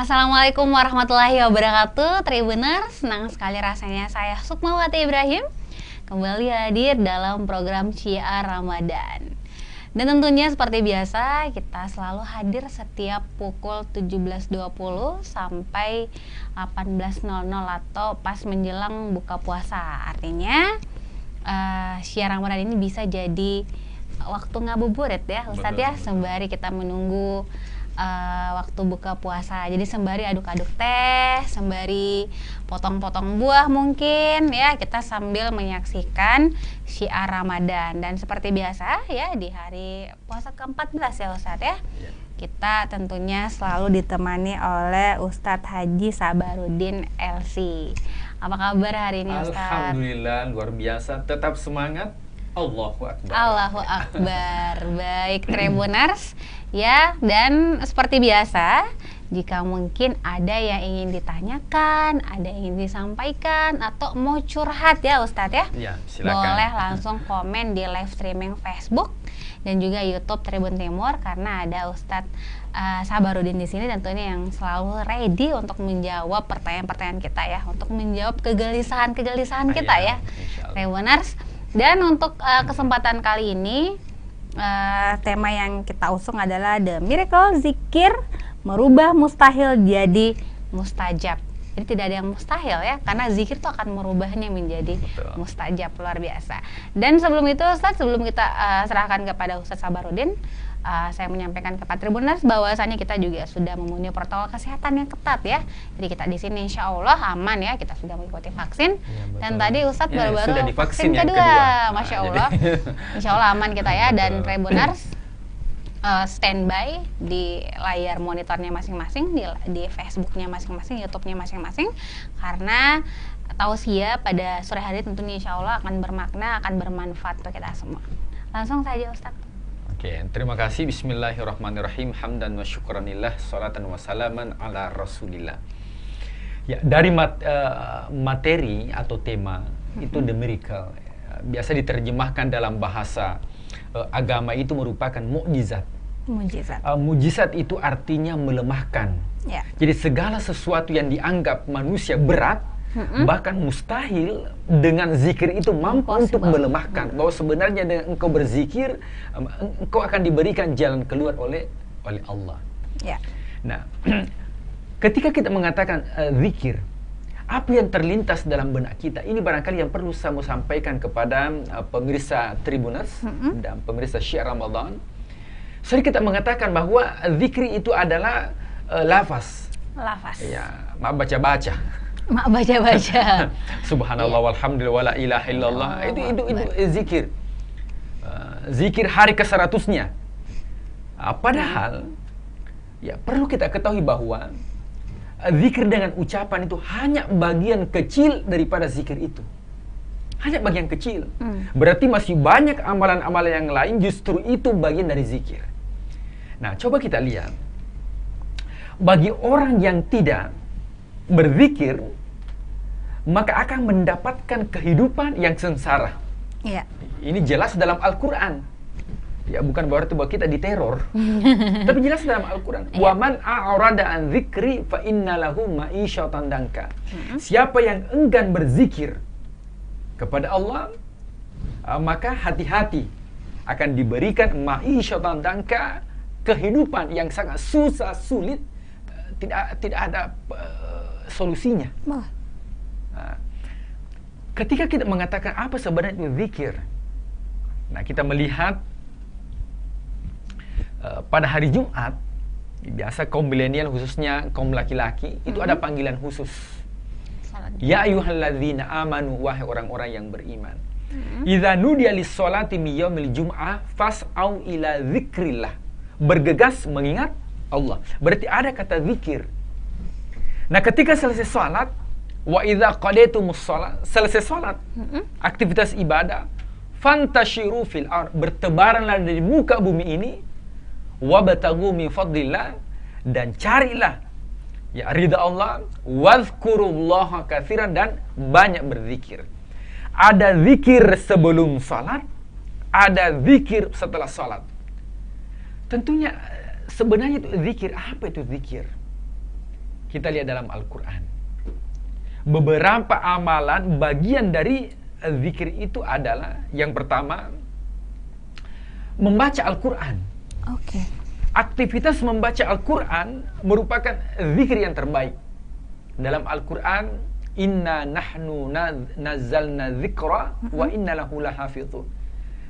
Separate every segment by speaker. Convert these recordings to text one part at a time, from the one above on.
Speaker 1: Assalamualaikum warahmatullahi wabarakatuh, Tribuners. Senang sekali rasanya saya Sukmawati Ibrahim kembali hadir dalam program Syiar Ramadan. Dan tentunya seperti biasa kita selalu hadir setiap pukul 17.20 sampai 18.00 atau pas menjelang buka puasa. Artinya Syiar Ramadan ini bisa jadi waktu ngabuburit ya Ustadz ya, sembari kita menunggu waktu buka puasa. Jadi sembari aduk-aduk teh, sembari potong-potong buah mungkin ya, kita sambil menyaksikan Syiar Ramadan. Dan seperti biasa ya, di hari puasa ke-14 ya Ustadz ya, kita tentunya selalu ditemani oleh Ustadz Haji Sabarudin LC. Apa kabar hari ini Ustadz?
Speaker 2: Alhamdulillah, luar biasa, tetap semangat. Allahu Akbar.
Speaker 1: Allahu Akbar. Baik Tribuners ya, dan seperti biasa jika mungkin ada yang ingin ditanyakan, ada yang ingin disampaikan atau mau curhat ya Ustadz ya,
Speaker 2: silakan.
Speaker 1: Boleh langsung komen di live streaming Facebook dan juga YouTube Tribun Timur, karena ada Ustadz Sabarudin di sini tentunya yang selalu ready untuk menjawab pertanyaan-pertanyaan kita ya, untuk menjawab kegelisahan-kegelisahan kita ya Tribuners. Dan untuk kesempatan kali ini tema yang kita usung adalah The Miracle Zikir Merubah Mustahil Jadi Mustajab. Jadi tidak ada yang mustahil ya, karena zikir itu akan merubahnya menjadi mustajab. Luar biasa. Dan sebelum itu Ustadz, sebelum kita serahkan kepada Ustadz Sabarudin, saya menyampaikan kepada Tribuners bahwasannya kita juga sudah memenuhi protokol kesehatan yang ketat ya. Jadi kita di sini insya Allah aman ya, kita sudah mengikuti vaksin. Dan tadi Ustadz baru-baru vaksin kedua. Masya Allah. Insya Allah aman kita ya. Dan Tribuners standby di layar monitornya masing-masing, di Facebooknya masing-masing, YouTube-nya masing-masing, karena tausiah pada sore hari tentunya insya Allah akan bermakna, akan bermanfaat untuk kita semua. Langsung saja Ustadz.
Speaker 2: Oke, terima kasih. Bismillahirrahmanirrahim. Hamdan wa syukranillah, salatan wa salaman ala rasulillah. Ya, dari materi atau tema itu The Miracle, biasa diterjemahkan dalam bahasa agama itu merupakan mukjizat. Mukjizat itu artinya melemahkan. Jadi segala sesuatu yang dianggap manusia berat, bahkan mustahil, dengan zikir itu mampu untuk melemahkan. Bahwa sebenarnya dengan engkau berzikir, engkau akan diberikan jalan keluar oleh Allah. Nah, ketika kita mengatakan zikir, apa yang terlintas dalam benak kita? Ini barangkali yang perlu saya mau sampaikan kepada pemirsa Tribuners dan pemirsa Syiar Ramadan. Sering kita mengatakan bahwa zikri itu adalah lafaz. Ya, mak baca-baca.
Speaker 1: Mak baca-baca.
Speaker 2: Subhanallah walhamdulillah wala ilaha illallah. Itu zikir. Zikir hari ke-100-nya. Padahal ya perlu kita ketahui bahwa zikir dengan ucapan itu hanya bagian kecil daripada zikir itu. Hanya bagian kecil. Berarti masih banyak amalan-amalan yang lain, justru itu bagian dari zikir. Nah, coba kita lihat. Bagi orang yang tidak berzikir, maka akan mendapatkan kehidupan yang sengsara. Ini jelas dalam Al-Quran. Ya, bukan berarti bahwa kita diteror. Tapi jelas dalam Al-Quran. Wa man a'rada an dzikri fa inna lahu ma'isyatan danka. Siapa yang enggan berzikir kepada Allah, maka hati-hati, akan diberikan ma'isyatan danka, kehidupan yang sangat susah, sulit, tidak ada solusinya. Ketika kita mengatakan apa sebenarnya zikir, nah kita melihat pada hari Jumat, biasa kaum milenial khususnya kaum laki-laki itu ada panggilan khusus. Ya ayyuhalladzina amanu, wahai orang-orang yang beriman. Idza nudiya lis-sholati min yaumil jum'ah fas'au ila dzikrillah. Bergegas mengingat Allah. Berarti ada kata zikir. Nah, ketika selesai salat, wa idza qadaytumus shalah, selesai salat, aktivitas ibadah, fantashiru fil ard, bertebaranlah di muka bumi ini, wabtaghu min fadlillah, dan carilah ya ridha Allah, wazkurullaha katsiran, dan banyak berzikir. Ada zikir sebelum salat, ada zikir setelah salat. Tentunya sebenarnya itu zikir. Apa itu zikir? kita lihat dalam Al-Quran. Beberapa amalan, bagian dari zikir itu adalah, yang pertama, membaca Al-Quran.
Speaker 1: Oke.
Speaker 2: Aktivitas membaca Al-Quran merupakan zikir yang terbaik. Dalam Al-Quran, inna nahnu nazzalna dzikra wa inna lahu lahafizun.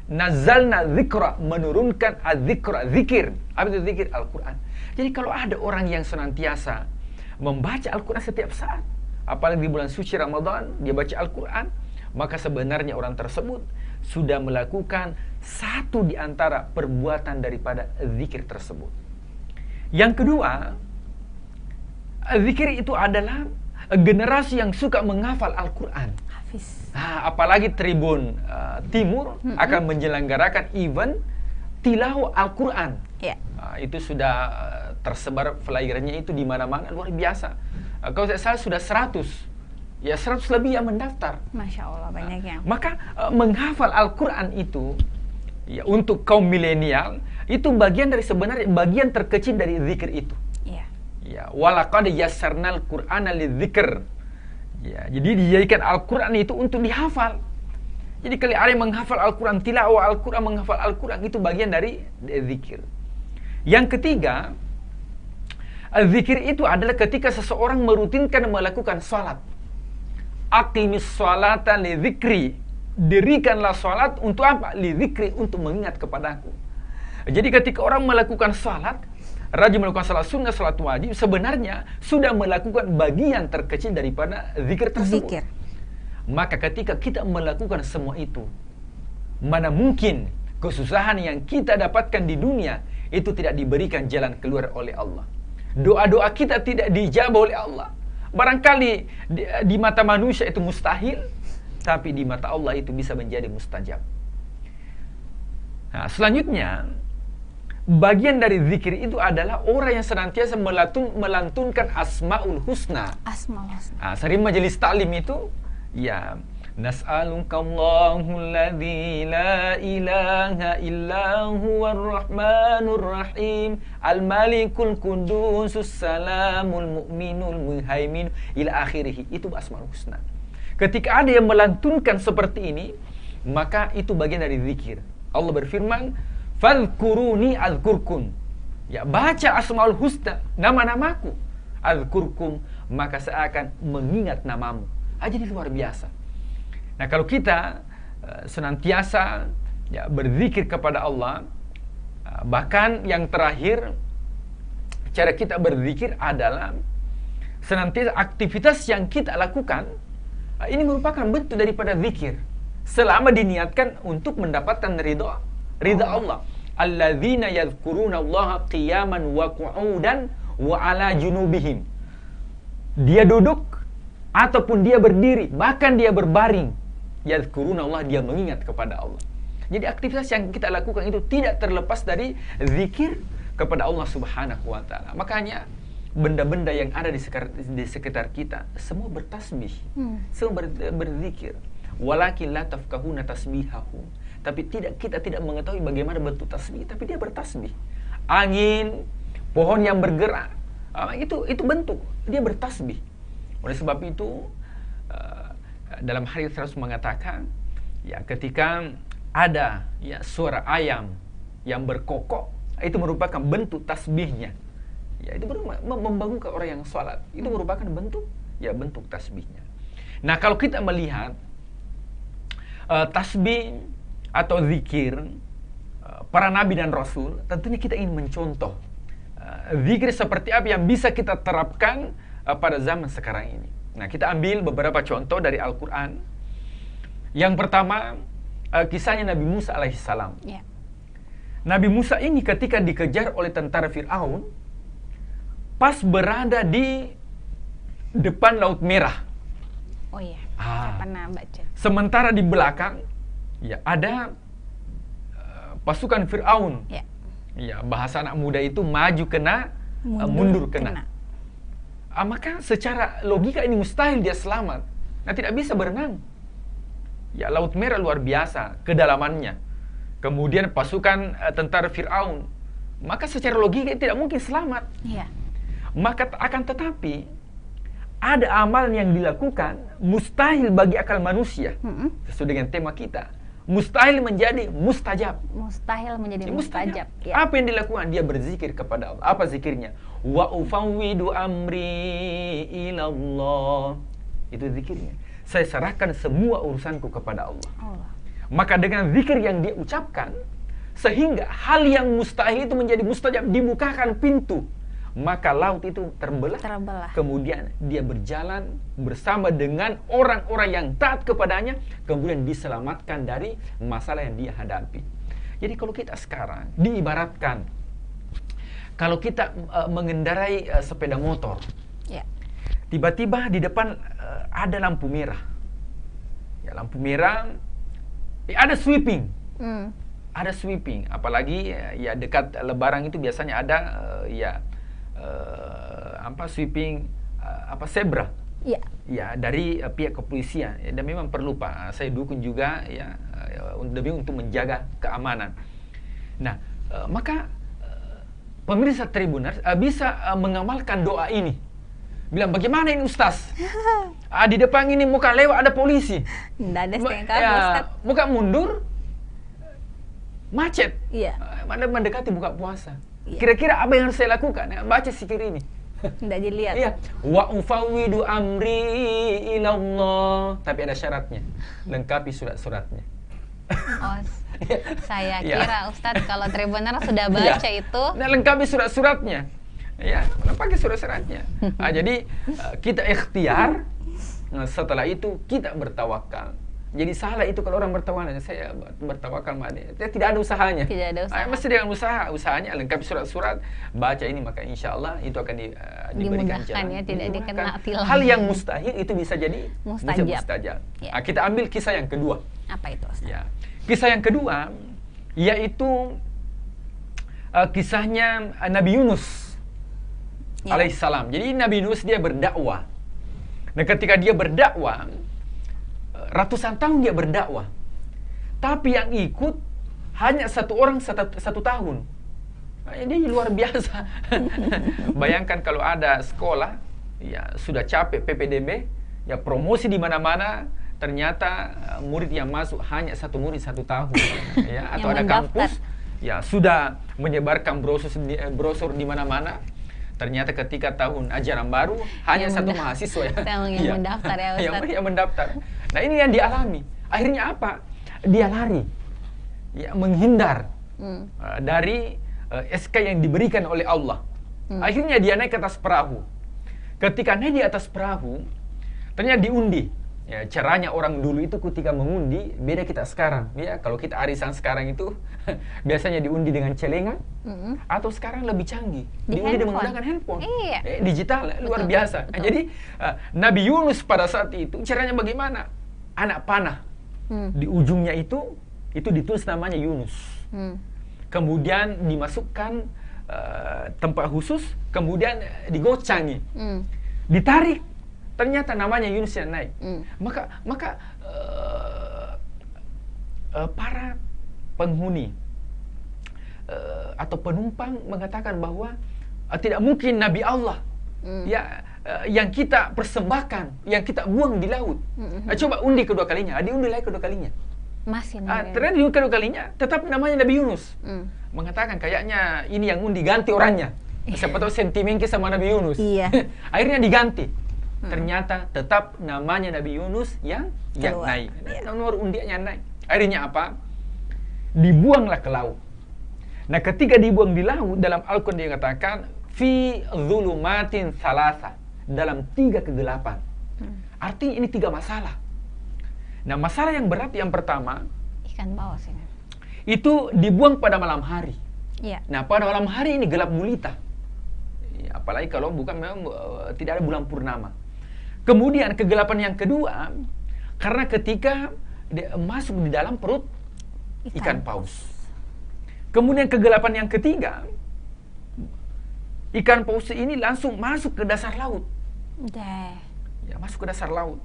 Speaker 2: Nazzalna dzikra, menurunkan az-dzikra, zikir. Apa itu zikir? Al-Quran. Jadi kalau ada orang yang senantiasa membaca Al-Quran setiap saat, apalagi di bulan suci Ramadan, dia baca Al-Quran, maka sebenarnya orang tersebut sudah melakukan satu di antara perbuatan daripada zikir tersebut. Yang kedua, zikir itu adalah generasi yang suka menghafal Al-Quran.
Speaker 1: Hafiz.
Speaker 2: Apalagi Tribun Timur akan menyelenggarakan event tilawah Al-Quran.
Speaker 1: Ya.
Speaker 2: Itu sudah tersebar flyernya itu di mana-mana, luar biasa. Kalau saya salah sudah 100 lebih yang mendaftar.
Speaker 1: Masya Allah, banyak yang.
Speaker 2: Maka menghafal Al-Quran itu, ya, untuk kaum milenial itu bagian dari, sebenarnya bagian terkecil dari zikir itu.
Speaker 1: Iya.
Speaker 2: Ya, walaqad yassarnal Qur'ana lidzikr. Ya, jadi dijadikan Al-Quran itu untuk dihafal. Jadi kalau ada yang menghafal Al-Quran, tilawah Al-Quran, menghafal Al-Quran, itu bagian dari zikir. Yang ketiga, zikir itu adalah ketika seseorang merutinkan melakukan salat. Aqimis sholata li dzikri. Dirikanlah salat untuk apa? Li dzikri, untuk mengingat kepadaku. Jadi ketika orang melakukan salat, rajin melakukan salat sunnah, salat wajib, sebenarnya sudah melakukan bagian terkecil daripada zikir tersebut.
Speaker 1: Zikir.
Speaker 2: Maka ketika kita melakukan semua itu, mana mungkin kesusahan yang kita dapatkan di dunia itu tidak diberikan jalan keluar oleh Allah. Doa-doa kita tidak dijabah oleh Allah. Barangkali di mata manusia itu mustahil, tapi di mata Allah itu bisa menjadi mustajab. Nah, selanjutnya, bagian dari zikir itu adalah orang yang senantiasa melantunkan Asmaul Husna.
Speaker 1: Asmaul Husna.
Speaker 2: Sering majelis taklim itu, ya, nas'aluka Allahul ladzi la ilaha illa huwar rahmanur rahim al-malikul qudusus salamul mu'minul muhaimin ila akhirih. Itu Asmaul Husna. Ketika ada yang melantunkan seperti ini, maka itu bagian dari zikir. Allah berfirman, fadhkuruni azkurkum. Ya, baca Asmaul Husna, nama-namaku, azkurkum, maka saya akan mengingat namamu. Jadi luar biasa. Nah, kalau kita senantiasa, ya, berzikir kepada Allah, bahkan yang terakhir, cara kita berzikir adalah senantiasa aktivitas yang kita lakukan, ini merupakan bentuk daripada zikir, selama diniatkan untuk mendapatkan ridha Allah. Alladzina yadhkuruna Allah qiyaman wa qu'udan wa ala junubihim. Dia duduk ataupun dia berdiri, bahkan dia berbaring, yadhkuruna Allah, dia mengingat kepada Allah. Jadi aktivitas yang kita lakukan itu tidak terlepas dari zikir kepada Allah Subhanahu wa ta'ala. Makanya benda-benda yang ada di sekitar kita semua bertasbih, semua berzikir. Walakin la tafqahuna tasbihahum. Tapi kita tidak mengetahui bagaimana bentuk tasbih, tapi dia bertasbih. Angin, pohon yang bergerak, itu bentuk, dia bertasbih. Oleh sebab itu, dalam hadis Rasul mengatakan, ya, ketika ada, ya, suara ayam yang berkokok, itu merupakan bentuk tasbihnya. Ya, itu membangunkan orang yang sholat. Itu merupakan bentuk, ya, bentuk tasbihnya. Nah, kalau kita melihat tasbih atau zikir para nabi dan rasul, tentunya kita ingin mencontoh zikir seperti apa yang bisa kita terapkan pada zaman sekarang ini. Nah, kita ambil beberapa contoh dari Al-Quran. Yang pertama, kisahnya Nabi Musa alaihissalam.
Speaker 1: Ya.
Speaker 2: Nabi Musa ini ketika dikejar oleh tentara Fir'aun, pas berada di depan Laut Merah.
Speaker 1: Oh iya, saya pernah baca.
Speaker 2: Sementara di belakang, ya, ada pasukan Fir'aun.
Speaker 1: Ya.
Speaker 2: Ya, bahasa anak muda itu maju kena, mundur kena. Maka secara logika ini mustahil dia selamat. Nah, tidak bisa berenang. Ya, Laut Merah luar biasa kedalamannya. Kemudian pasukan tentara Fir'aun. Maka secara logika tidak mungkin selamat.
Speaker 1: Iya.
Speaker 2: Maka akan tetapi ada amal yang dilakukan mustahil bagi akal manusia. Sesuai dengan tema kita, mustahil menjadi mustajab.
Speaker 1: Mustahil menjadi mustajab. Ya.
Speaker 2: Apa yang dilakukan? Dia berzikir kepada Allah. Apa zikirnya? Wa ufawwidu amri ilallah. Itu zikirnya. Saya serahkan semua urusanku kepada Allah. Maka dengan zikir yang dia ucapkan, sehingga hal yang mustahil itu menjadi mustajab, dibukakan pintu. Maka laut itu terbelah. Kemudian dia berjalan bersama dengan orang-orang yang taat kepadanya, kemudian diselamatkan dari masalah yang dia hadapi. Jadi kalau kita sekarang diibaratkan, kalau kita mengendarai sepeda motor, tiba-tiba di depan ada lampu merah. Ya, lampu merah, ada sweeping. Ada sweeping, apalagi ya dekat Lebaran itu biasanya ada sweeping zebra. Ya, dari pihak kepolisian. Dan memang perlu Pak, saya dukung juga ya demi untuk menjaga keamanan. Nah, maka pemirsa Tribuners bisa mengamalkan doa ini. Bilang, bagaimana ini Ustaz? Di depan ini muka lewat ada polisi.
Speaker 1: Nggak ada stengkar, Ustaz.
Speaker 2: Muka mundur, macet. Mana mendekati buka puasa. Kira-kira apa yang harus saya lakukan? Baca zikir ini.
Speaker 1: Tidak dilihat.
Speaker 2: Wa ufawwidu amri ilallah. Tapi ada syaratnya. Lengkapi surat-suratnya.
Speaker 1: Saya kira Ustadz kalau Tribuners sudah baca itu.
Speaker 2: Nah, lengkapi surat-suratnya. Ya, pakai surat-suratnya. Jadi kita ikhtiar. Setelah itu kita bertawakal. Jadi salah itu kalau orang bertawakal, saya bertawakal tidak ada usahanya.
Speaker 1: Tidak ada usaha.
Speaker 2: Mesti dengan usahanya lengkapi surat-surat, baca ini, maka insya Allah itu akan diberikan jalan.
Speaker 1: Ya, tidak dikena tilang.
Speaker 2: Hal yang mustahil itu bisa jadi mustajab.
Speaker 1: Ya.
Speaker 2: Kita ambil kisah yang kedua.
Speaker 1: Apa itu, Ustaz?
Speaker 2: Ya. Kisah yang kedua yaitu kisahnya Nabi Yunus alaihissalam. Jadi Nabi Yunus dia berdakwah. Nah, ketika dia berdakwah, ratusan tahun dia berdakwah, tapi yang ikut hanya satu orang satu tahun. Ini luar biasa. Bayangkan kalau ada sekolah, ya sudah capek PPDB, ya promosi di mana-mana, ternyata murid yang masuk hanya satu murid satu tahun. Ya, atau ada kampus, ya sudah menyebarkan brosur di mana-mana. Ternyata ketika tahun ajaran baru hanya satu mahasiswa
Speaker 1: yang mendaftar ya Ustaz.
Speaker 2: Yang mendaftar. Nah, ini yang dialami. Akhirnya apa? Dia lari, ya menghindar dari SK yang diberikan oleh Allah. Akhirnya dia naik ke atas perahu. Ketika naik di atas perahu, ternyata diundi. Ya, caranya orang dulu itu ketika mengundi beda kita sekarang. Ya, kalau kita arisan sekarang itu biasanya diundi dengan celengan, atau sekarang lebih canggih, diundi dengan menggunakan handphone. Digital, luar biasa. Betul. Jadi Nabi Yunus pada saat itu caranya bagaimana? Anak panah di ujungnya itu ditulis namanya Yunus. Kemudian dimasukkan tempat khusus, kemudian digocangi, ditarik. Ternyata namanya Yunus yang naik. Maka para penghuni atau penumpang mengatakan bahwa tidak mungkin Nabi Allah yang kita persembahkan, yang kita buang di laut. Coba undi kedua kalinya, diundi lagi kedua kalinya.
Speaker 1: Masih
Speaker 2: ternyata diundi kedua kalinya, tetap namanya Nabi Yunus. Mengatakan kayaknya ini yang undi, ganti orangnya. Siapa tahu sentimen sama Nabi Yunus. Akhirnya diganti. Ternyata tetap namanya Nabi Yunus yang naik. Nomor undiannya naik. Akhirnya apa? Dibuanglah ke laut. Nah, ketika dibuang di laut, dalam Al-Quran dikatakan fi dzulumatin tsalasa, dalam 3 kegelapan. Artinya ini 3 masalah. Nah, masalah yang berat yang pertama,
Speaker 1: ikan paus ini.
Speaker 2: Itu dibuang pada malam hari.
Speaker 1: Ya.
Speaker 2: Nah, pada malam hari ini gelap gulita. Apalagi kalau bukan memang tidak ada bulan purnama. Kemudian kegelapan yang kedua, karena ketika dia masuk di dalam perut ikan paus. Kemudian kegelapan yang ketiga, ikan paus ini langsung masuk ke dasar laut. Ya, masuk ke dasar laut.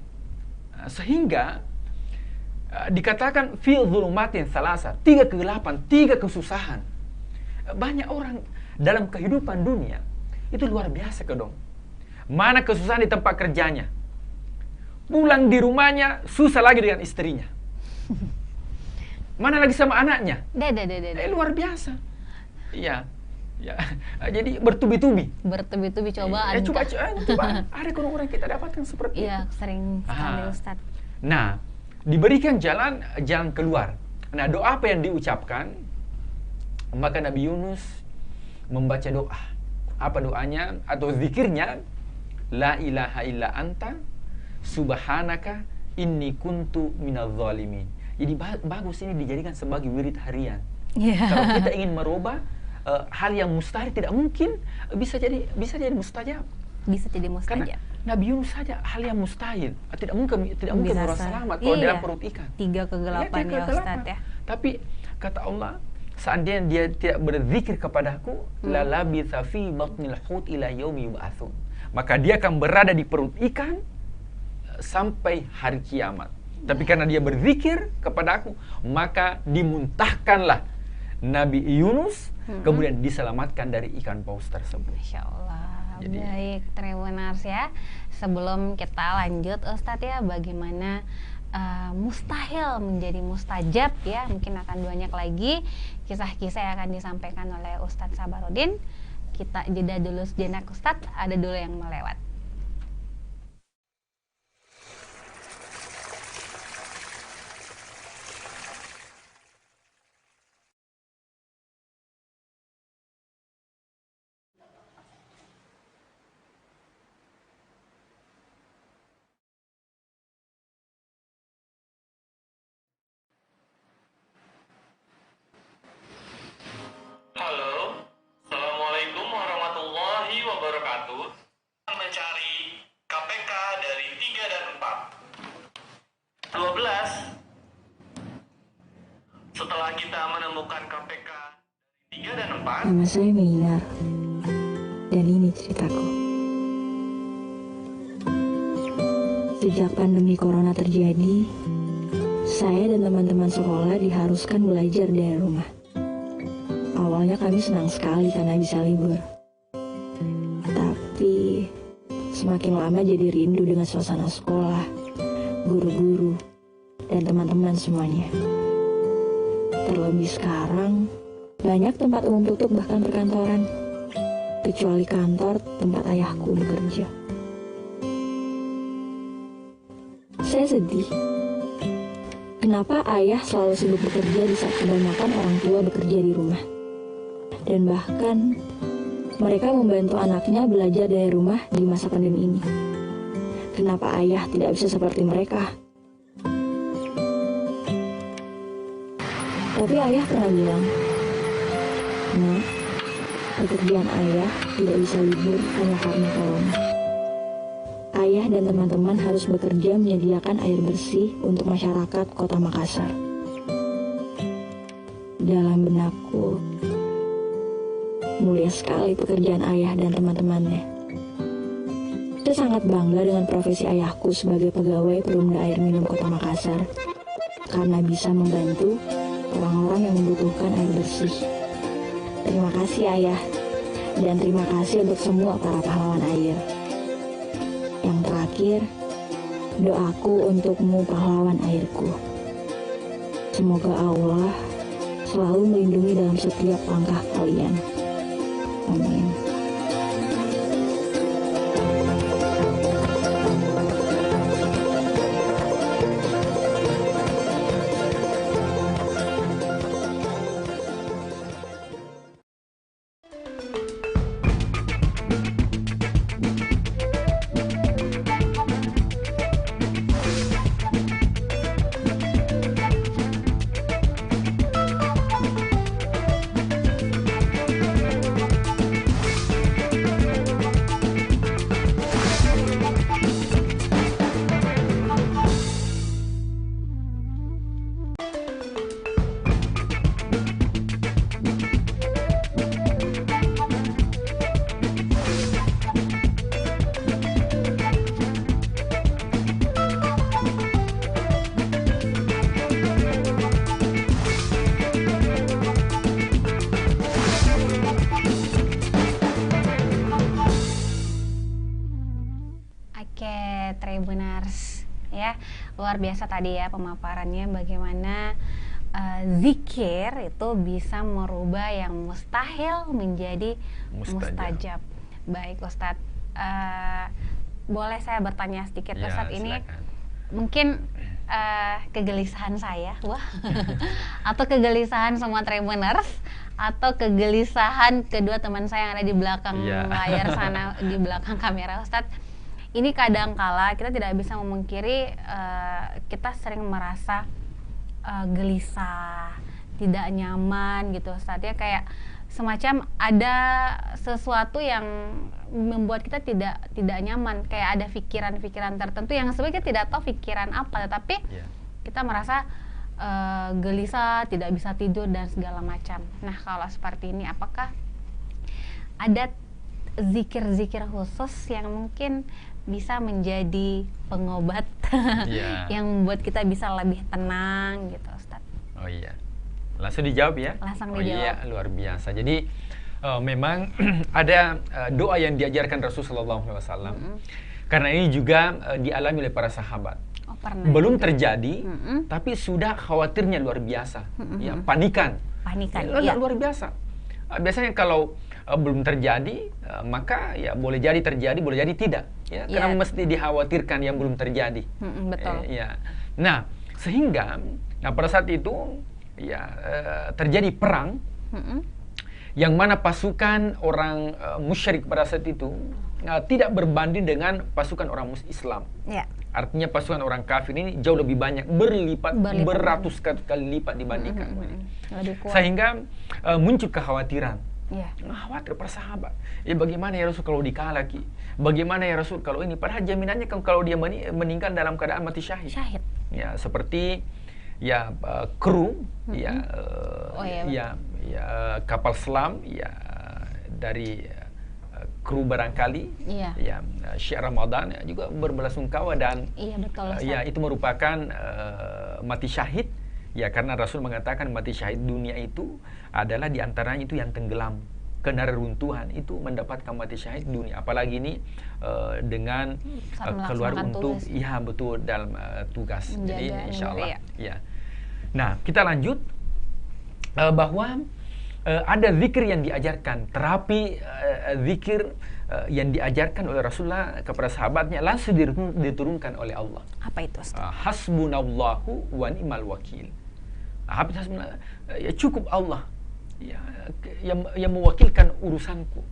Speaker 2: Sehingga dikatakan fi dzulumatin tsalasa, 3 kegelapan, 3 kesusahan. Banyak orang dalam kehidupan dunia itu luar biasa ke dong. Mana kesusahan di tempat kerjanya, pulang di rumahnya susah lagi dengan istrinya. Mana lagi sama anaknya? Luar biasa. Iya. Ya, jadi bertubi-tubi.
Speaker 1: Bertubi-tubi cobaan.
Speaker 2: Coba, ada orang kita dapatkan seperti itu.
Speaker 1: Iya, sering sekali Ustadz.
Speaker 2: Nah, diberikan jalan keluar. Nah, doa apa yang diucapkan? Maka Nabi Yunus membaca doa. Apa doanya atau zikirnya? La ilaha illa anta subhanaka inni kuntu minadz zalimin. Jadi bagus ini dijadikan sebagai wirid harian. Kalau kita ingin merubah hal yang mustahil, tidak mungkin, bisa jadi mustajab. Bisa jadi mustajab. Karena Nabi Yunus saja hal yang mustahil, tidak mungkin orang selamat kalau dalam perut ikan.
Speaker 1: 3 kegelapan ya Ustadz ya.
Speaker 2: Tapi kata Allah, seandainya dia tidak berzikir kepadaku, la labitha fi batnil hut ila yaumi yub'atsun. Maka dia akan berada di perut ikan sampai hari kiamat. Tapi karena dia berzikir kepadaku, maka dimuntahkanlah Nabi Yunus, kemudian diselamatkan dari ikan paus tersebut.
Speaker 1: Masya Allah. Jadi, baik, Tribuners ya. Sebelum kita lanjut Ustadz ya, bagaimana mustahil menjadi mustajab ya, mungkin akan banyak lagi kisah-kisah yang akan disampaikan oleh Ustadz Sabarudin. Kita jeda dulu sejenak Ustadz, ada dulu yang melewat.
Speaker 3: Halo, Assalamualaikum warahmatullahi wabarakatuh. Mencari KPK dari 3 dan 4. 12. Setelah kita menemukan KPK dari 3 dan 4.
Speaker 4: Nama saya Meinar, dan ini ceritaku. Sejak pandemi corona terjadi, saya dan teman-teman sekolah diharuskan belajar dari rumah. Awalnya kami senang sekali karena bisa libur. Tapi semakin lama jadi rindu dengan suasana sekolah, guru-guru, dan teman-teman semuanya. Terlebih sekarang, banyak tempat umum tutup bahkan perkantoran, kecuali kantor tempat ayahku bekerja. Saya sedih. Kenapa ayah selalu sibuk bekerja di saat kebanyakan orang tua bekerja di rumah? Dan bahkan mereka membantu anaknya belajar dari rumah di masa pandemi ini. Kenapa ayah tidak bisa seperti mereka? Tapi ayah pernah bilang, "Nah, pekerjaan ayah tidak bisa libur hanya karena corona." Ayah dan teman-teman harus bekerja menyediakan air bersih untuk masyarakat Kota Makassar. Dalam benakku, mulia sekali pekerjaan ayah dan teman-temannya. Saya sangat bangga dengan profesi ayahku sebagai pegawai Perumda Air Minum Kota Makassar, karena bisa membantu orang-orang yang membutuhkan air bersih. Terima kasih ayah, dan terima kasih untuk semua para pahlawan air. Yang terakhir, doaku untukmu pahlawan airku. Semoga Allah selalu melindungi dalam setiap langkah kalian. Amin.
Speaker 1: Tribuners ya, luar biasa tadi ya pemaparannya bagaimana zikir itu bisa merubah yang mustahil menjadi mustajab. Baik Ustadz, boleh saya bertanya sedikit
Speaker 2: Ya,
Speaker 1: Ustadz, ini
Speaker 2: silakan.
Speaker 1: mungkin kegelisahan saya, wah, atau kegelisahan semua Tribuners, atau kegelisahan kedua teman saya yang ada di belakang
Speaker 2: Ya.
Speaker 1: layar sana, di belakang kamera Ustadz. Ini kadangkala kita tidak bisa memungkiri kita sering merasa gelisah, tidak nyaman gitu Ustadz ya, kayak semacam ada sesuatu yang membuat kita tidak nyaman, kayak ada pikiran-pikiran tertentu yang sebenarnya kita tidak tahu pikiran apa, tetapi
Speaker 2: Ya.
Speaker 1: kita merasa gelisah, tidak bisa tidur dan segala macam. Nah, kalau seperti ini apakah ada zikir-zikir khusus yang mungkin bisa menjadi pengobat
Speaker 2: Ya.
Speaker 1: yang membuat kita bisa lebih tenang gitu Ustadz?
Speaker 2: Oh iya, langsung dijawab ya.
Speaker 1: Langsung
Speaker 2: Oh iya,
Speaker 1: dijawab.
Speaker 2: luar biasa. Jadi memang ada doa yang diajarkan Rasulullah SAW. Karena ini juga dialami oleh para sahabat.
Speaker 1: Oh, pernah.
Speaker 2: Belum terjadi,
Speaker 1: Mm-mm.
Speaker 2: tapi sudah khawatirnya luar biasa. Ya, panikan.
Speaker 1: Panikan,
Speaker 2: Ya,
Speaker 1: iya.
Speaker 2: luar biasa. Biasanya kalau belum terjadi, maka ya boleh jadi terjadi, boleh jadi tidak. Ya, karena
Speaker 1: Iya.
Speaker 2: mesti dikhawatirkan yang belum terjadi.
Speaker 1: Betul.
Speaker 2: Ya. Nah, sehingga pada saat itu ya terjadi perang
Speaker 1: Mm-mm.
Speaker 2: yang mana pasukan orang musyrik pada saat itu tidak berbanding dengan pasukan orang Islam.
Speaker 1: Ya.
Speaker 2: Artinya pasukan orang kafir ini jauh lebih banyak, berlipat, beratus kali lipat dibandingkan ini.
Speaker 1: Lebih kuat.
Speaker 2: Sehingga muncul kekhawatiran.
Speaker 1: Iya.
Speaker 2: Khawatir para sahabat. Ya bagaimana ya Rasul kalau dikalah Ki? Bagaimana ya Rasul kalau ini? Padahal jaminannya kalau dia meninggal dalam keadaan mati syahid.
Speaker 1: Syahid.
Speaker 2: Ya seperti ya kru ya
Speaker 1: Oh, iya,
Speaker 2: kapal selam ya dari kru barangkali
Speaker 1: Iya.
Speaker 2: ya Syekh Ramadan ya, juga berbelasungkawa dan
Speaker 1: Iya, betul Ustadz.
Speaker 2: ya itu merupakan mati syahid ya, karena Rasul mengatakan mati syahid dunia itu adalah diantaranya itu yang tenggelam kena reruntuhan, itu mendapatkan mati syahid dunia, apalagi ini dengan
Speaker 1: Saat
Speaker 2: keluar
Speaker 1: melaksanakan
Speaker 2: untuk
Speaker 1: tugas.
Speaker 2: ya betul dalam tugas.
Speaker 1: Menjaga
Speaker 2: Jadi insya Allah
Speaker 1: negeri,
Speaker 2: ya. Nah kita lanjut bahwa ada zikir yang diajarkan, terapi zikir yang diajarkan oleh Rasulullah kepada sahabatnya langsung diturunkan oleh Allah.
Speaker 1: Apa itu Ustadz?
Speaker 2: Hasbunallahu wa ni'mal wakil. Ya cukup Allah ya, yang mewakilkan urusanku.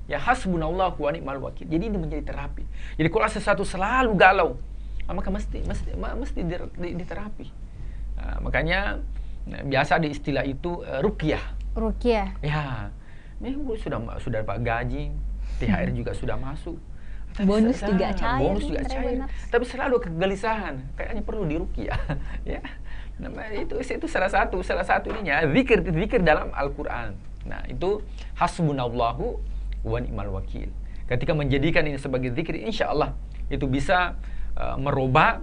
Speaker 2: Ya hasbunallahu wa ni'mal wakil. Jadi ini menjadi terapi. Jadi kalau sesuatu selalu galau, maka mesti diterapi. Makanya biasa di istilah itu ruqyah.
Speaker 1: Ruqyah.
Speaker 2: Ya, ini sudah dapat gaji, THR juga sudah masuk. Tapi
Speaker 1: Bonus juga cair.
Speaker 2: Bonus juga cair.
Speaker 1: Tribuners.
Speaker 2: Tapi selalu kegelisahan, kayaknya perlu diruqyah. Ya. Nah, itu salah satu ininya zikir dalam Al-Qur'an. Nah, itu hasbunallahu wa ni'mal wakil. Ketika menjadikan ini sebagai zikir, insya Allah itu bisa merubah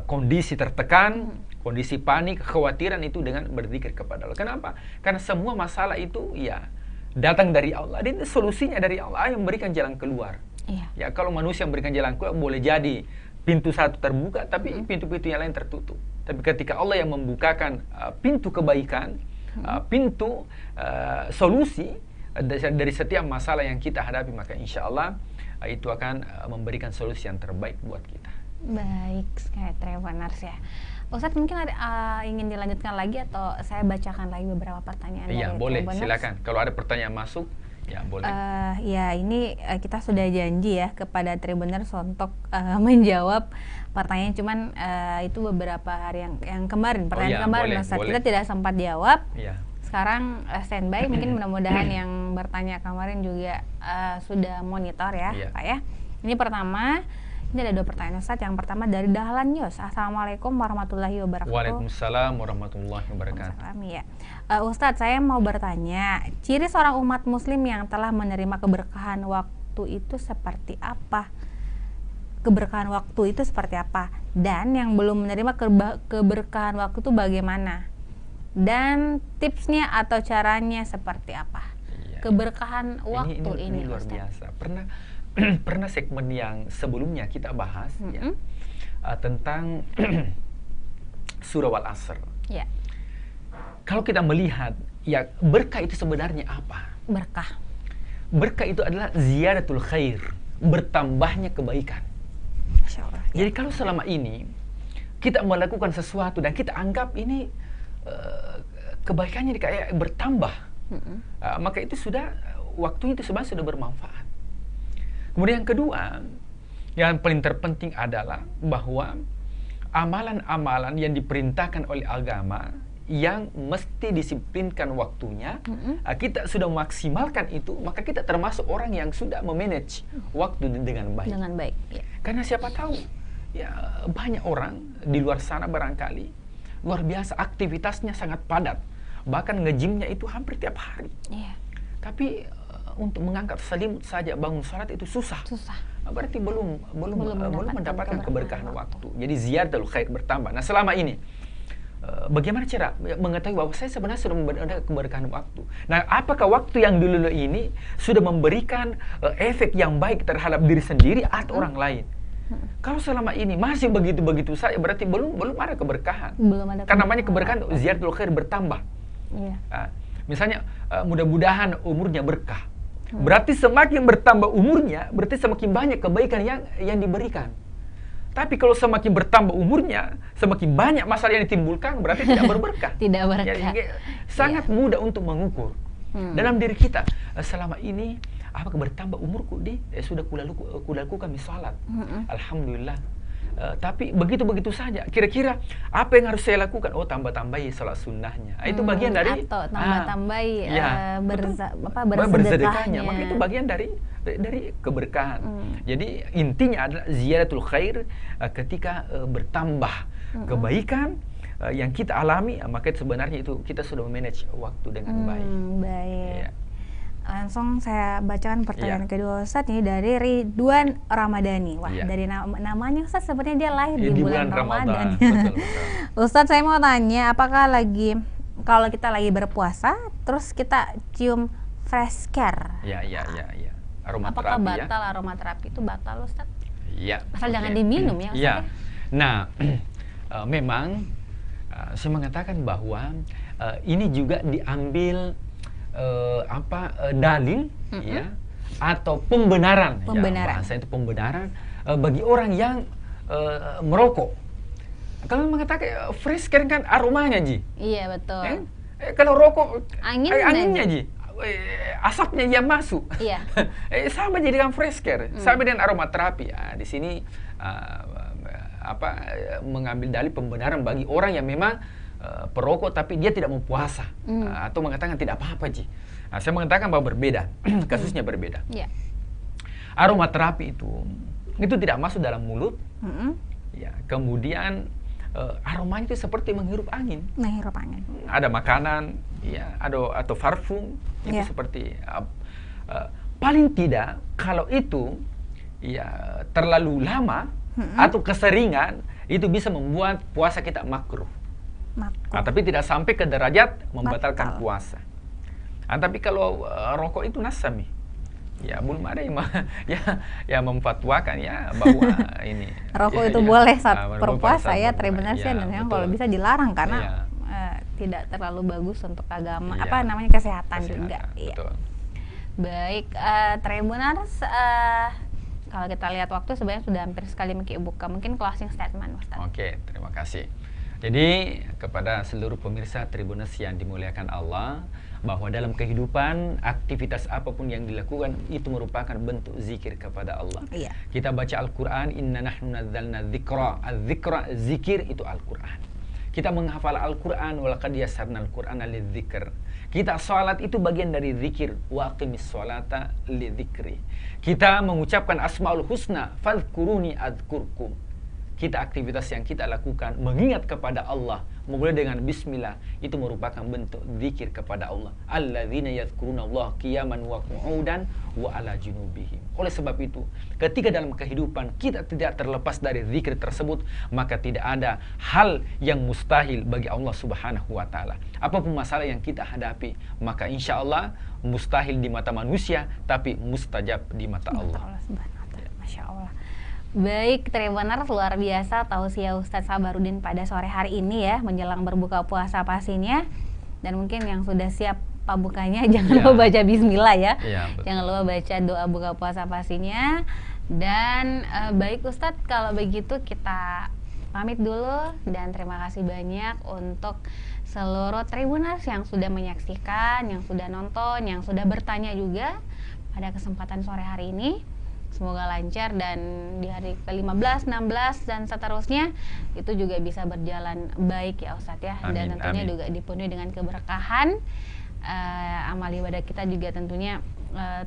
Speaker 2: kondisi tertekan, kondisi panik, kekhawatiran itu dengan berzikir kepada Allah. Kenapa? Karena semua masalah itu ya datang dari Allah. Dan solusinya dari Allah yang memberikan jalan keluar.
Speaker 1: Iya.
Speaker 2: Ya kalau manusia memberikan jalan keluar, boleh jadi pintu satu terbuka, tapi pintu-pintu yang lain tertutup. Tapi ketika Allah yang membukakan pintu kebaikan, pintu solusi dari setiap masalah yang kita hadapi, maka insya Allah itu akan memberikan solusi yang terbaik buat kita.
Speaker 1: Baik, sekali Tribuners ya. Ustadz mungkin ada ingin dilanjutkan lagi atau saya bacakan lagi beberapa pertanyaan
Speaker 2: Iya,
Speaker 1: dari
Speaker 2: boleh,
Speaker 1: Tribuners?
Speaker 2: silakan. Kalau ada pertanyaan masuk, ya boleh.
Speaker 1: Ya ini kita sudah janji ya kepada Tribuners untuk menjawab pertanyaan, cuman itu beberapa hari yang kemarin, pertanyaan
Speaker 2: iya,
Speaker 1: kemarin
Speaker 2: boleh,
Speaker 1: Ustadz,
Speaker 2: boleh.
Speaker 1: kita tidak sempat jawab.
Speaker 2: Iya.
Speaker 1: Sekarang standby, mungkin mudah-mudahan yang bertanya kemarin juga sudah monitor ya,
Speaker 2: Iya.
Speaker 1: Pak ya. Ini pertama, ini ada dua pertanyaan Ustadz. Yang pertama dari Dahlan News. Assalamualaikum warahmatullahi wabarakatuh.
Speaker 2: Waalaikumsalam warahmatullahi wabarakatuh.
Speaker 1: Waalaikumsalam, ya. Ustadz, saya mau bertanya, ciri seorang umat muslim yang telah menerima keberkahan waktu itu seperti apa? Keberkahan waktu itu seperti apa? Dan yang belum menerima keberkahan waktu itu bagaimana? Dan tipsnya atau caranya seperti apa?
Speaker 2: Iya.
Speaker 1: Keberkahan waktu
Speaker 2: ini
Speaker 1: ini
Speaker 2: luar
Speaker 1: Ustadz.
Speaker 2: biasa. pernah segmen yang sebelumnya kita bahas ya, tentang surah Al-Asr.
Speaker 1: Ya.
Speaker 2: Kalau kita melihat ya berkah itu sebenarnya apa?
Speaker 1: Berkah.
Speaker 2: Berkah itu adalah ziyadatul khair, bertambahnya kebaikan.
Speaker 1: Masya Allah.
Speaker 2: Jadi kalau selama ini kita melakukan sesuatu dan kita anggap ini kebaikannya kayak bertambah, maka itu sudah waktu itu sebenarnya sudah bermanfaat. Kemudian yang kedua, yang paling terpenting adalah bahwa amalan-amalan yang diperintahkan oleh agama yang mesti disiplinkan waktunya, kita sudah memaksimalkan itu, maka kita termasuk orang yang sudah memanage waktu dengan baik.
Speaker 1: Dengan baik. Ya.
Speaker 2: Karena siapa tahu, ya banyak orang di luar sana barangkali luar biasa aktivitasnya sangat padat, bahkan nge-gymnya itu hampir tiap hari.
Speaker 1: Iya.
Speaker 2: Tapi untuk mengangkat selimut saja bangun salat itu susah.
Speaker 1: Susah.
Speaker 2: Berarti belum mendapatkan keberkahan waktu. Jadi ziyadatul khair bertambah. Nah, selama ini bagaimana cara mengetahui bahwa saya sebenarnya sudah mendapatkan keberkahan waktu? Nah, apakah waktu yang dulu ini sudah memberikan efek yang baik terhadap diri sendiri atau orang lain? Kalau selama ini masih begitu-begitu saja, berarti belum ada keberkahan.
Speaker 1: Belum ada.
Speaker 2: Karena namanya keberkahan ziyadatul khair bertambah.
Speaker 1: Iya.
Speaker 2: Nah, misalnya mudah-mudahan umurnya berkah. Berarti semakin bertambah umurnya, berarti semakin banyak kebaikan yang diberikan. Tapi kalau semakin bertambah umurnya, semakin banyak masalah yang ditimbulkan, berarti tidak berberkah.
Speaker 1: Tidak berkah.
Speaker 2: Jadi, sangat mudah untuk mengukur dalam diri kita. Selama ini, apakah bertambah umurku sudah kulakukan salat. Alhamdulillah. Tapi begitu-begitu saja. Kira-kira apa yang harus saya lakukan? Oh, tambah-tambahi salat sunnahnya. Itu bagian dari
Speaker 1: atau tambah-tambahi
Speaker 2: bersedekahnya. Maka itu bagian dari keberkahan. Jadi intinya adalah ziyadatul khair ketika bertambah kebaikan yang kita alami, maka sebenarnya itu kita sudah memanage waktu dengan baik.
Speaker 1: Baik.
Speaker 2: Ya.
Speaker 1: Langsung saya bacakan pertanyaan kedua Ustadz, ini dari Ridwan Ramadhani. Wah, dari namanya Ustadz sebenarnya dia lahir di bulan Ramadan.
Speaker 2: Betul.
Speaker 1: Ustadz, saya mau tanya, apakah kalau kita lagi berpuasa terus kita cium fresh care?
Speaker 2: Ya. Aromaterapi.
Speaker 1: Apakah batal aromaterapi itu batal, Ustadz?
Speaker 2: Iya.
Speaker 1: Asal jangan diminum ya, Ustadz.
Speaker 2: Iya. Nah, memang saya mengatakan bahwa ini juga diambil dalil ya atau pembenaran. Ya, bahasa itu pembenaran bagi orang yang merokok. Kalau mengatakan fresh care kan aromanya, Ji.
Speaker 1: Iya, betul.
Speaker 2: Kalau rokok
Speaker 1: anginnya,
Speaker 2: Ji. Asapnya yang masuk.
Speaker 1: Iya.
Speaker 2: Sama jadi dengan fresh care, sama dengan aromaterapi. Di sini mengambil dalil pembenaran bagi orang yang memang perokok tapi dia tidak mau puasa atau mengatakan tidak apa-apa, Ji. Nah, saya mengatakan bahwa berbeda, kasusnya berbeda.
Speaker 1: Yeah.
Speaker 2: Aromaterapi itu tidak masuk dalam mulut. Ya, kemudian aromanya itu seperti menghirup angin.
Speaker 1: Menghirup angin.
Speaker 2: Ada makanan, ya, atau parfum itu seperti paling tidak kalau itu ya terlalu lama atau keseringan itu bisa membuat puasa kita makruh. Tapi tidak sampai ke derajat membatalkan puasa. Tapi kalau rokok itu nasami, ya belum ada yang memfatwakan ya bahwa ini
Speaker 1: rokok itu boleh saat berpuasa ya, terbenarnya dan yang kalau bisa dilarang karena tidak terlalu bagus untuk agama, kesehatan juga.
Speaker 2: Betul.
Speaker 1: Baik, Tribuners, kalau kita lihat waktu sebenarnya sudah hampir sekali buka, mungkin closing statement, Ustaz.
Speaker 2: Oke, terima kasih. Jadi kepada seluruh pemirsa Tribuners yang dimuliakan Allah, bahwa dalam kehidupan aktivitas apapun yang dilakukan itu merupakan bentuk zikir kepada Allah. Iya. Kita baca Al-Quran, inna nahnu nazzalna dzikra. Az-zikra, zikir itu Al-Quran. Kita menghafal Al-Quran, walaqad yassarna Al-Qur'ana lidzikr. Kita salat itu bagian dari zikir, wa aqimis sholata lidzikri. Kita mengucapkan asmaul husna, fadhkuruni adzkurkum. Kita aktivitas yang kita lakukan mengingat kepada Allah, memulai dengan bismillah itu merupakan bentuk zikir kepada Allah. Alladzina yadhkurunallaha qiyaman wa qu'udan wa ala junubihim. Oleh sebab itu, ketika dalam kehidupan kita tidak terlepas dari zikir tersebut, maka tidak ada hal yang mustahil bagi Allah Subhanahu wa taala. Apapun masalah yang kita hadapi, maka insya Allah mustahil di mata manusia, tapi mustajab di mata Allah.
Speaker 1: Masya Allah. Baik, Tribuners, luar biasa tausiah Ustadz Sabarudin pada sore hari ini ya, menjelang berbuka puasa pastinya. Dan mungkin yang sudah siap pabukanya jangan lupa baca bismillah ya. Jangan lupa baca doa buka puasa pastinya. Dan baik Ustadz, kalau begitu kita pamit dulu dan terima kasih banyak untuk seluruh Tribuners yang sudah menyaksikan, yang sudah nonton, yang sudah bertanya juga pada kesempatan sore hari ini. Semoga lancar dan di hari ke-15, 16 dan seterusnya itu juga bisa berjalan baik ya Ustadz ya.
Speaker 2: Amin,
Speaker 1: dan tentunya
Speaker 2: amin.
Speaker 1: juga dipenuhi dengan keberkahan. Amal ibadah kita juga tentunya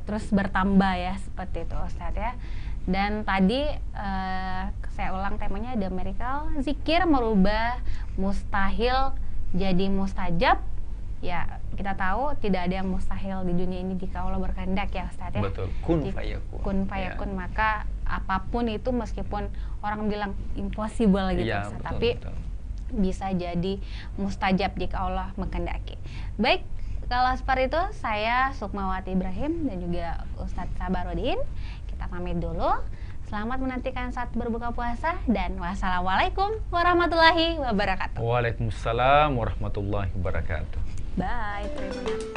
Speaker 1: terus bertambah ya, seperti itu Ustadz ya. Dan tadi saya ulang temanya, The Miracle, zikir merubah mustahil jadi mustajab. Ya, kita tahu tidak ada yang mustahil di dunia ini jika Allah berkehendak ya Ustadz ya.
Speaker 2: Betul, kun fayakun.
Speaker 1: Kun fayakun, maka apapun itu meskipun orang bilang impossible gitu
Speaker 2: Ya,
Speaker 1: Ustadz,
Speaker 2: betul,
Speaker 1: tapi
Speaker 2: betul.
Speaker 1: bisa jadi mustajab jika Allah menghendaki. Baik, kalau seperti itu saya Sukmawati Ibrahim dan juga Ustadz Sabarudin, kita pamit dulu. Selamat menantikan saat berbuka puasa dan wassalamualaikum warahmatullahi wabarakatuh.
Speaker 2: Waalaikumsalam warahmatullahi wabarakatuh.
Speaker 1: Bye, terima kasih.